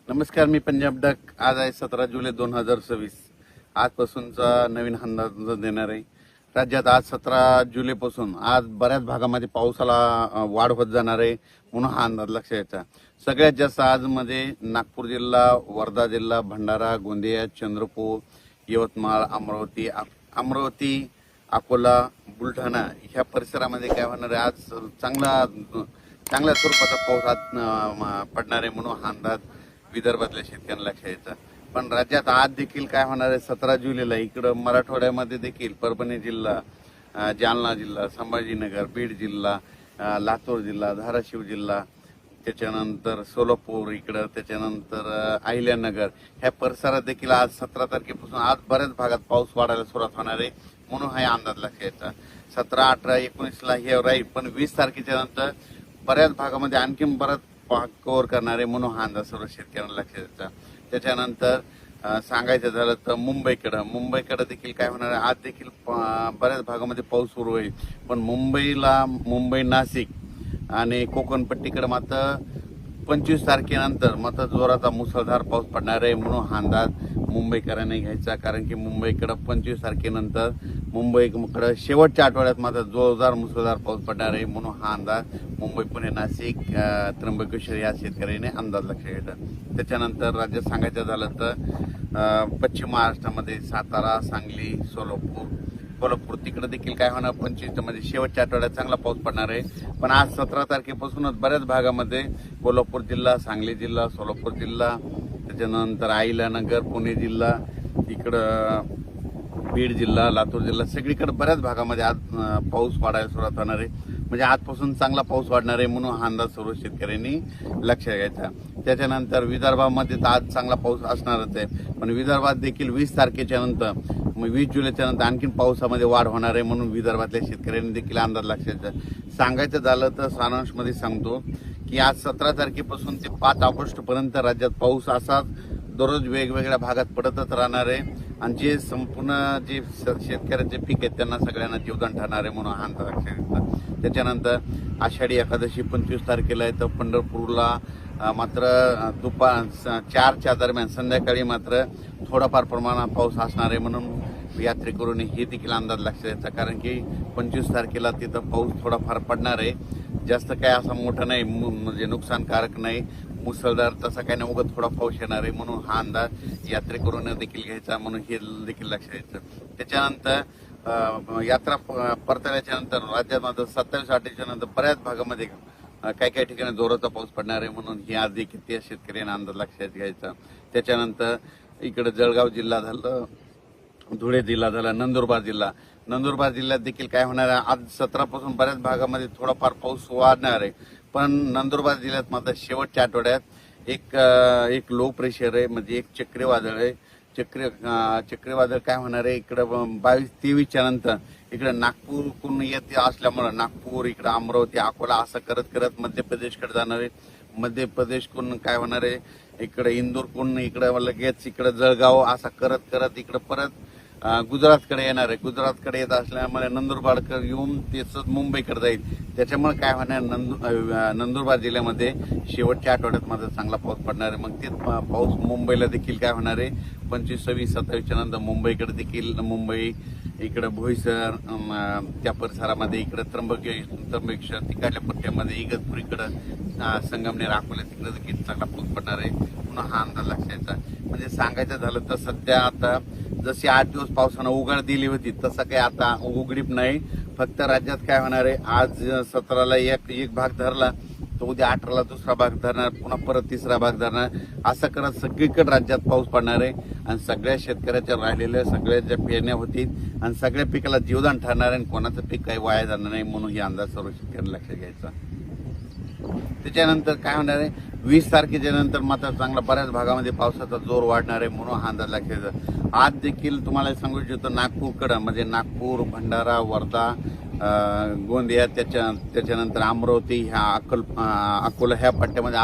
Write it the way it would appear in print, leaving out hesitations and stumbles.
नमस्कार, मी पंजाब डक. आज आहे 17 जुलै 2026. आजपासूनचा नवीन अंदाज देणार आहे. राज्यात आज 17 जुलैपासून आज बऱ्याच भागामध्ये पावसाला वाढ होत जाणार आहे, म्हणून हा अंदाज लक्षात घ्यायचा. सगळ्यात जास्त आज मध्ये नागपूर जिल्हा, वर्धा जिल्हा, भंडारा, गोंदिया, चंद्रपूर, यवतमाळ, अमरावती, अकोला, बुलढाणा ह्या परिसरामध्ये काय होणार आहे, आज चांगल्या स्वरूपाचा पाऊस आज पडणार आहे, म्हणून हा अंदाज विदर्भातल्या शेतकऱ्यांना लक्षात यायचा. पण राज्यात आज देखील काय होणार आहे, 17 जुलैला इकडं मराठवाड्यामध्ये देखील परभणी जिल्हा, जालना जिल्हा, संभाजीनगर, बीड जिल्हा, लातूर जिल्हा, धाराशिव जिल्हा, त्याच्यानंतर सोलापूर इकडं, त्याच्यानंतर अहिल्यानगर ह्या परिसरात देखील आज 17 तारखेपासून आज बऱ्याच भागात पाऊस वाढायला सुरुवात होणार आहे, म्हणून हा अंदाज लक्षात यायचा. 17, 18, 19ला हे राहील, पण 20 तारखेच्या नंतर बऱ्याच भागामध्ये आणखी बराच कव्हर करणारे, म्हणून हा अंदाज सर्व शेतकऱ्यांना लक्षात द्यायचा. त्याच्यानंतर सांगायचं झालं तर मुंबईकडे देखील काय होणार आहे, आज देखील बऱ्याच भागामध्ये पाऊस सुरू होईल, पण मुंबई, नाशिक आणि कोकणपट्टीकडे मात्र 25 तारखेनंतर मात्र जोराचा मुसळधार पाऊस पडणार आहे, म्हणून हा अंदाज मुंबईकरांनी घ्यायचा. कारण की मुंबईकडे 25 तारखेनंतर मुंबईकडे शेवटच्या आठवड्यात मात्र जोरदार मुसळधार पाऊस पडणार आहे, म्हणून हा अंदाज मुंबई, पुणे, नाशिक, त्र्यंबकेश्वर या शेतकऱ्यांनी अंदाज लक्षात घ्यायचा. त्याच्यानंतर राज्यात सांगायचं झालं तर पश्चिम महाराष्ट्रामध्ये सातारा, सांगली, कोल्हापूर तिकडे देखील काय होणार, 25 म्हणजे शेवटच्या आठवड्यात चांगला पाऊस पडणार आहे. पण आज 17 तारखेपासूनच बऱ्याच भागामध्ये कोल्हापूर जिल्हा, सांगली जिल्हा, सोलापूर जिल्हा, त्याच्यानंतर अहिल्यानगर, पुणे जिल्हा, इकडं बीड जिल्हा, लातूर जिल्हा सगळीकडे बऱ्याच भागामध्ये आज पाऊस वाढायला सुरुवात होणार आहे. म्हणजे आजपासून चांगला पाऊस वाढणार आहे, म्हणून हा अंदाज सर्व शेतकऱ्यांनी लक्षात घ्यायचा. त्याच्यानंतर विदर्भामध्ये तर आज चांगला पाऊस असणारच आहे, पण विदर्भात देखील 20 तारखेच्या नंतर 20 जुलैच्या नंतर आणखी पावसामध्ये वाढ होणार आहे, म्हणून विदर्भातल्या शेतकऱ्यांनी देखील अंदाज लक्षात घ्यायचा. सांगायचं झालं तर सारांशमध्ये सांगतो की आज 17 तारखेपासून ते 5 ऑगस्टपर्यंत राज्यात पाऊस असाच दररोज वेगवेगळ्या भागात पडतच राहणार आहे, आणि जे संपूर्ण जे शेतकऱ्यांचे पीक आहेत त्यांना सगळ्यांना जीवदान ठरणार आहे, म्हणून हा अंदाज लक्षात घेतला. त्याच्यानंतर आषाढी एकादशी 25 तारखेला आहे, तर पंढरपूरला मात्र दुपार 4च्या दरम्यान संध्याकाळी मात्र थोडाफार प्रमाणात पाऊस असणार आहे, म्हणून यात्रेकरूंनी हे देखील अंदाज लक्षात द्यायचा. कारण की 25 तारखेला तिथं पाऊस थोडाफार पडणार आहे, जास्त काय असा मोठा नाही, म्हणजे नुकसानकारक नाही, मुसळधार तसा काही नाही, उगाच थोडा पाऊस येणार आहे, म्हणून हा अंदाज यात्रेकरूंनी देखील घ्यायचा, म्हणून हे देखील लक्षात द्यायचं. त्याच्यानंतर यात्रा परतल्याच्या नंतर राज्यात मात्र 27-28च्या नंतर बऱ्याच भागामध्ये काही ठिकाणी जोराचा पाऊस पडणार आहे, म्हणून हे आज देखील त्या शेतकऱ्यांना अंदाज लक्षात घ्यायचा. त्याच्यानंतर इकडे जळगाव जिल्हा झालं, धुळे जिल्हा झाला, नंदुरबार जिल्ह्यात देखील काय होणार आहे, आज 17 पासून बऱ्याच भागामध्ये थोडाफार पाऊस वाढणार आहे, पण नंदुरबार जिल्ह्यात मात्र शेवटच्या आठवड्यात एक लो प्रेशर आहे, म्हणजे एक चक्रीवादळ आहे. चक्रीवादळ काय होणार आहे, इकडं 22-23च्या नंतर इकडे नागपूरकडून येत असल्यामुळं नागपूर, इकडं अमरावती, अकोला असं करत करत मध्य प्रदेशकडे जाणार आहे. मध्य प्रदेशकडून काय होणार आहे, इकडे इंदूरकडून इकडं लगेच इकडं जळगाव असं करत करत इकडं परत गुजरातकडे येणार आहे. गुजरातकडे येत असल्यामुळे नंदुरबारकडे येऊन तेच मुंबईकडे जाईल. त्याच्यामुळे काय होणार, नंदुरबार जिल्ह्यामध्ये शेवटच्या आठवड्यात मात्र चांगला पाऊस पडणार आहे. मग तेच पाऊस मुंबईला देखील काय होणार आहे, 25, 26, 27च्या नंतर मुंबईकडे देखील, मुंबई इकडं बोईसर त्या परिसरामध्ये, इकडं त्र्यंबकेश्वर तिकडल्या पट्ट्यामध्ये, इगतपुरीकडं संगमनेर, अकोला तिकडे देखील चांगला पाऊस पडणार आहे, पुन्हा हा अंदाज लक्षात. म्हणजे सांगायचं झालं तर सध्या आता जशी 8 दिवस पावसानं उघड दिली होती तसं काही आता उघडीप नाही. फक्त राज्यात काय होणार आहे, आज 17ला एक भाग धरला तर उद्या 18ला दुसरा भाग धरणार, पुन्हा परत तिसरा भाग धरणार, असं करत सगळीकडे राज्यात पाऊस पडणार आहे, आणि सगळ्या शेतकऱ्याच्या राहिलेल्या सगळ्या ज्या पेरण्या होतील आणि सगळ्या पिकाला जीवदान ठरणार आहे, आणि कोणाचं पीक काही वाया जाणार नाही, म्हणून ही अंदाज सर्व शेतकऱ्यांना लक्षात घ्यायचा. त्याच्यानंतर काय होणार आहे, 20 तारखेच्या नंतर मात्र चांगला बऱ्याच भागामध्ये पावसाचा जोर वाढणार आहे, म्हणून हा अंदाज लक्षात घ्यायचा. आज देखील तुम्हाला सांगू इच्छितो, नागपूरकडं म्हणजे नागपूर, भंडारा, वर्धा, गोंदिया, त्याच्यानंतर अमरावती, ह्या अकोला ह्या पट्ट्यामध्ये